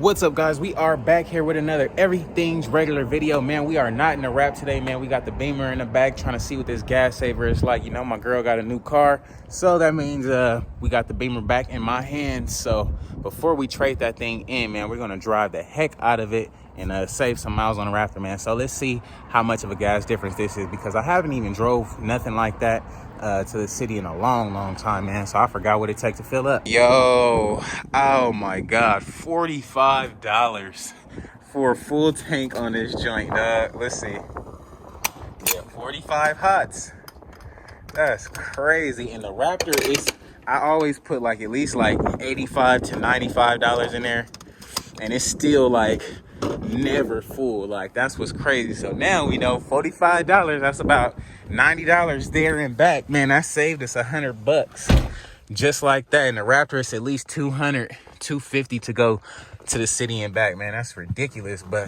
What's up, guys? We are back here with another everything's regular video. Man, we are not in a wrap today, man. We got the Beamer in the back trying to see what this gas saver is like. You know, my girl got a new car, so that means we got the Beamer back in my hands. So before we trade that thing in, man, we're gonna drive the heck out of it and save some miles on the Raptor, man. So let's see how much of a gas difference this is, because I haven't even drove nothing like that to the city in a long time, man. So I forgot what it takes to fill up. Yo, oh my God, $45 for a full tank on this joint, dog. Let's see. Yeah, 45 hots. That's crazy. And the Raptor is, I always put like at least like $85 to $95 in there, and it's still like never full. Like, that's what's crazy. So now we know $45, that's about $90 there and back. Man, that saved us $100 just like that. And the Raptor is at least $200, $250 to go to the city and back, man. That's ridiculous, but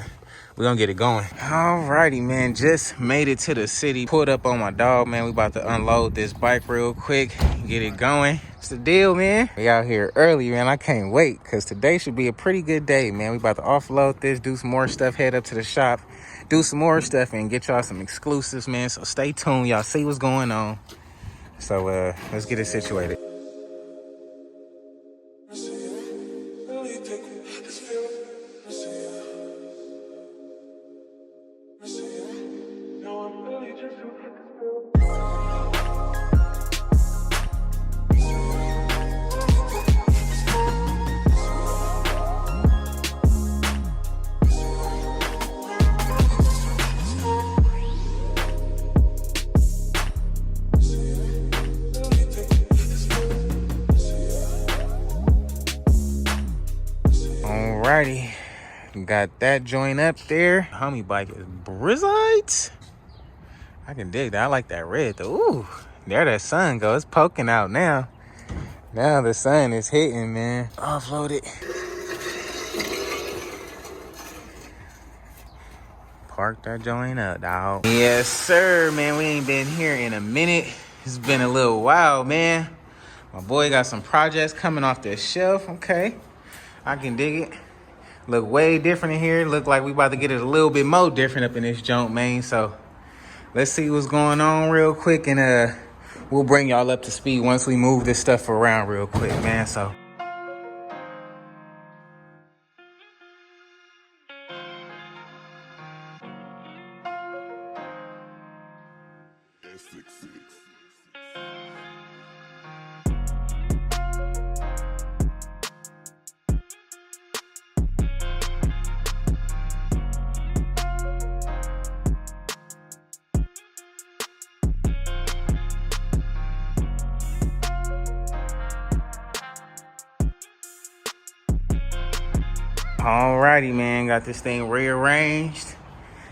we're gonna get it going. Alrighty, man, just made it to the city, pulled up on my dog, man. We about to unload this bike real quick, get it going. It's the deal, man. We out here early, man. I can't wait, because today should be a pretty good day, man. We about to offload this, do some more stuff, head up to the shop, do some more stuff, and get y'all some exclusives, man. So stay tuned, y'all see what's going on. So let's get it situated. Alrighty, got that joint up there. Homie bike is Brizite. I can dig that. I like that red though. Ooh, there that sun goes. It's poking out now. Now the sun is hitting, man. Offload it. Park that joint up, dog. Yes, sir, man. We ain't been here in a minute. It's been a little while, man. My boy got some projects coming off the shelf. Okay, I can dig it. Look way different in here. Look like we about to get it a little bit more different up in this joint, man. So let's see what's going on real quick, and we'll bring y'all up to speed once we move this stuff around real quick, man. So alrighty, man, got this thing rearranged.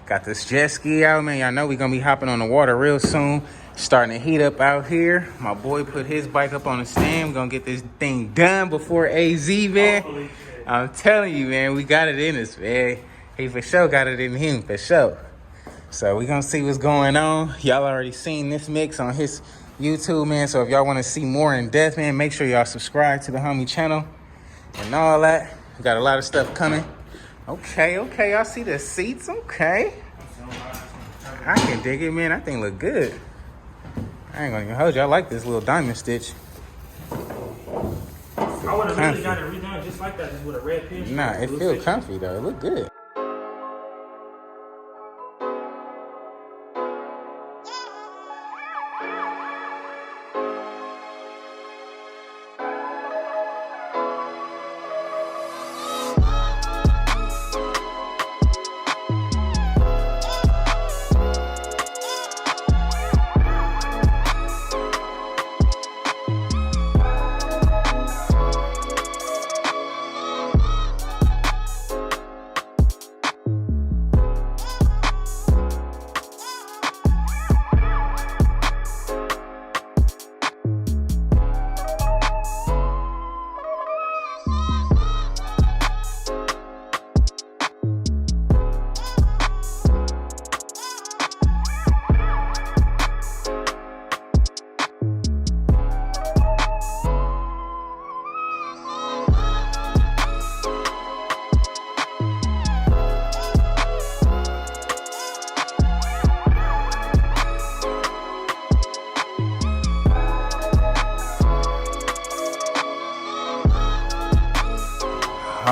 Got this jet ski out, man. Y'all know we gonna be hopping on the water real soon. Starting to heat up out here. My boy put his bike up on the stand. We're gonna get this thing done before AZ, man. I'm telling you, man, we got it in us, man. He for sure got it in him, for sure. So we gonna see what's going on. Y'all already seen this mix on his YouTube, man. So if y'all wanna see more in depth, man, make sure y'all subscribe to the homie channel and all that. We got a lot of stuff coming. Okay, y'all see the seats, okay. I can dig it, man. That thing look good. I ain't gonna even hold you. I like this little diamond stitch. I would have really got it redone just like that, just with a red pin. Nah, it feels comfy though. It look good.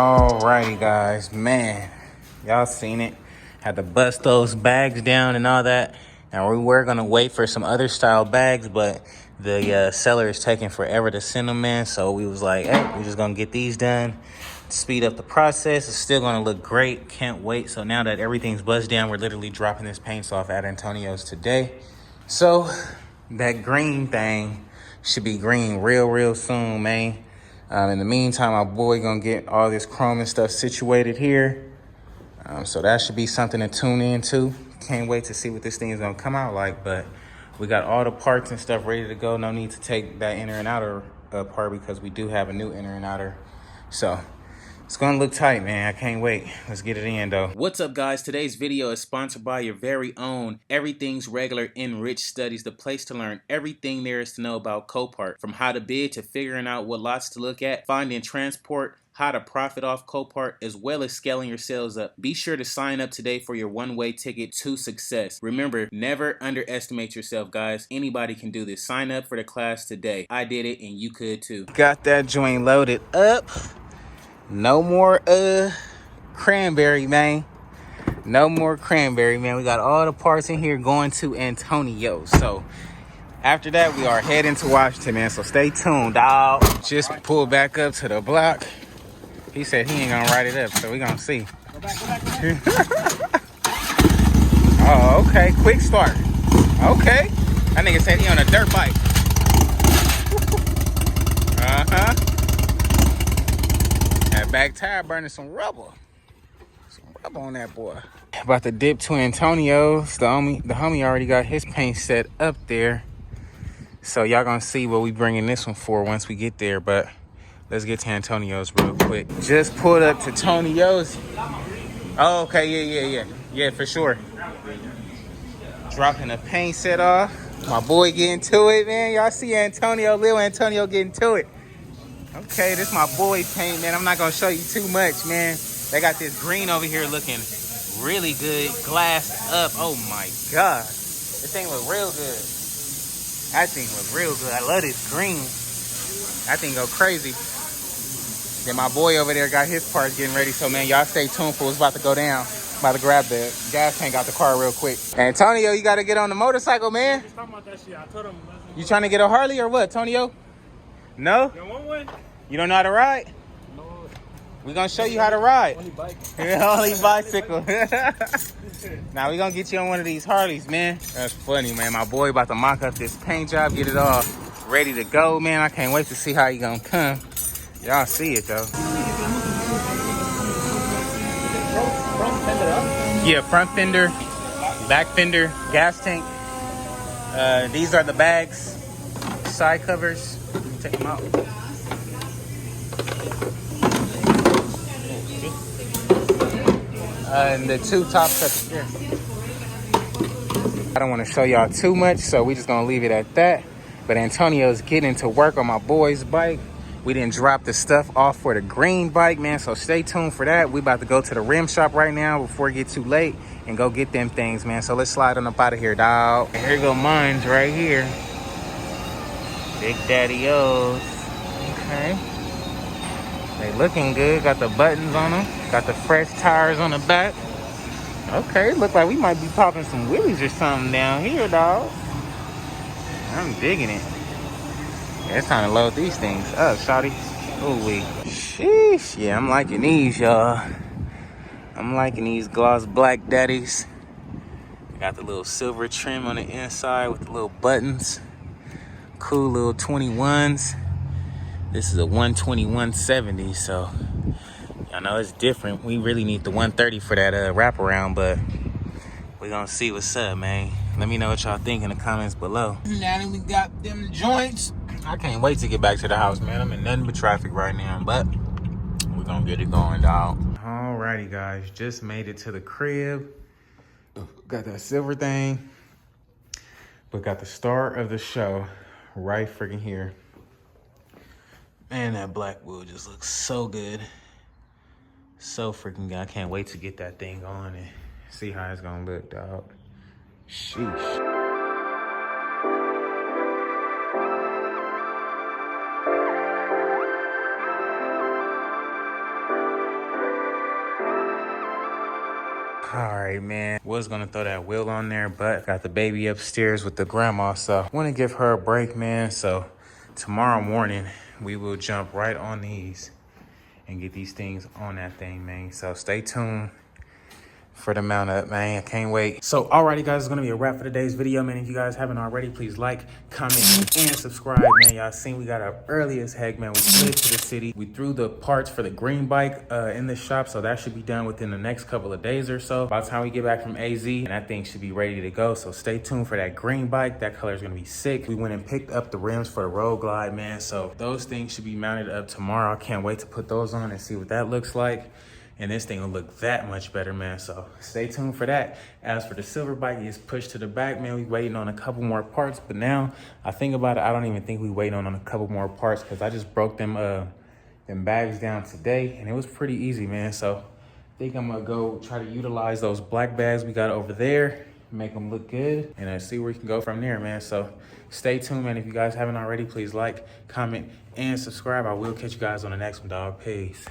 Alrighty, guys, man, y'all seen it. Had to bust those bags down and all that. Now we were gonna wait for some other style bags, but the seller is taking forever to send them, man. So we was like, hey, we're just gonna get these done, speed up the process. It's still gonna look great. Can't wait. So now that everything's buzzed down, we're literally dropping this paints off at Antonio's today. So that green thing should be green real soon, man. In the meantime, my boy gonna get all this chrome and stuff situated here. So that should be something to tune into. Can't wait to see what this thing is gonna come out like, but we got all the parts and stuff ready to go. No need to take that inner and outer apart because we do have a new inner and outer. So it's gonna look tight, man. I can't wait. Let's get it in, though. What's up, guys? Today's video is sponsored by your very own Everything's Regular Enriched Studies, the place to learn everything there is to know about Copart. From how to bid to figuring out what lots to look at, finding transport, how to profit off Copart, as well as scaling your sales up. Be sure to sign up today for your one-way ticket to success. Remember, never underestimate yourself, guys. Anybody can do this. Sign up for the class today. I did it, and you could too. Got that joint loaded up. No more cranberry, man. No more cranberry, man. We got all the parts in here going to Antonio. So after that, we are heading to Washington, man. So stay tuned, dog. Just pulled back up to the block. He said he ain't gonna ride it up, so we gonna see. Go back. Oh, okay. Quick start. Okay. That nigga said he on a dirt bike. Uh-huh. That back tire burning some rubber. Some rubber on that boy. About to dip to Antonio's. The homie already got his paint set up there. So y'all gonna see what we bringing this one for once we get there. But let's get to Antonio's real quick. Just pulled up to Tonio's. Oh, okay, yeah. Yeah, for sure. Dropping the paint set off. My boy getting to it, man. Y'all see Antonio, little Antonio getting to it. Okay, this my boy paint, man. I'm not gonna show you too much, man. They got this green over here looking really good, glassed up. Oh my God. This thing look real good. That thing look real good. I love this green. That thing go crazy. Then my boy over there got his parts getting ready. So, man, y'all stay tuned for what's about to go down. About to grab the gas tank out the car real quick. Antonio, you got to get on the motorcycle, man. He's talking about that shit. I told him. You trying to get a Harley or what, Tonio? No? You want one? You don't know how to ride? No. We're going to show you how to ride. Only bike. Only bicycle. Now, we're going to get you on one of these Harleys, man. That's funny, man. My boy about to mock up this paint job, get it all ready to go, man. I can't wait to see how he going to come. Y'all see it, though. Front fender up? Yeah, front fender, back fender, gas tank. These are the bags, side covers. Let me take them out. And the two tops up here. I don't want to show y'all too much, so we just gonna leave it at that. But Antonio's getting to work on my boy's bike. We didn't drop the stuff off for the green bike, man, so stay tuned for that. We about to go to the rim shop right now before it get too late and go get them things, man. So let's slide on up out of here, dog. And here go mine's right here. Big Daddy O's. Okay. They looking good. Got the buttons on them. Got the fresh tires on the back. Okay, look like we might be popping some wheelies or something down here, dog. I'm digging it. Yeah, it's time to load these things up, shawty. Ooh-wee. Sheesh. Yeah, I'm liking these, y'all. I'm liking these gloss black daddies. Got the little silver trim on the inside with the little buttons. Cool little 21s. This is a 12170, so y'all know it's different. We really need the 130 for that wraparound, but we're gonna see what's up, man. Let me know what y'all think in the comments below. Now that we got them joints, I can't wait to get back to the house, man. I'm in nothing but traffic right now, but we're gonna get it going, dog. Alrighty, guys, just made it to the crib. Got that silver thing, but got the star of the show right freaking here. Man, that black wood just looks so good. So freaking good. I can't wait to get that thing on and see how it's gonna look, dog. Sheesh. All right, man. Was gonna throw that wheel on there, but got the baby upstairs with the grandma, so want to give her a break, man. So tomorrow morning we will jump right on these and get these things on that thing, man. So stay tuned for the mount up, man. I can't wait. So alrighty, guys, it's gonna be a wrap for today's video, man. If you guys haven't already, please like, comment, and subscribe, man. Y'all seen we got up early as heck, man. We slid to the city. We threw the parts for the green bike in the shop, so that should be done within the next couple of days or so. By the time we get back from AZ, and that thing should be ready to go. So stay tuned for that green bike. That color is gonna be sick. We went and picked up the rims for the Road Glide, man. So those things should be mounted up tomorrow. I can't wait to put those on and see what that looks like. And this thing will look that much better, man. So stay tuned for that. As for the silver bike, it's pushed to the back, man. We waiting on a couple more parts, but now I think about it, I don't even think we waiting on a couple more parts because I just broke them bags down today and it was pretty easy, man. So I think I'm gonna go try to utilize those black bags we got over there, make them look good, and see where we can go from there, man. So stay tuned, man. If you guys haven't already, please like, comment, and subscribe. I will catch you guys on the next one, dog. Peace.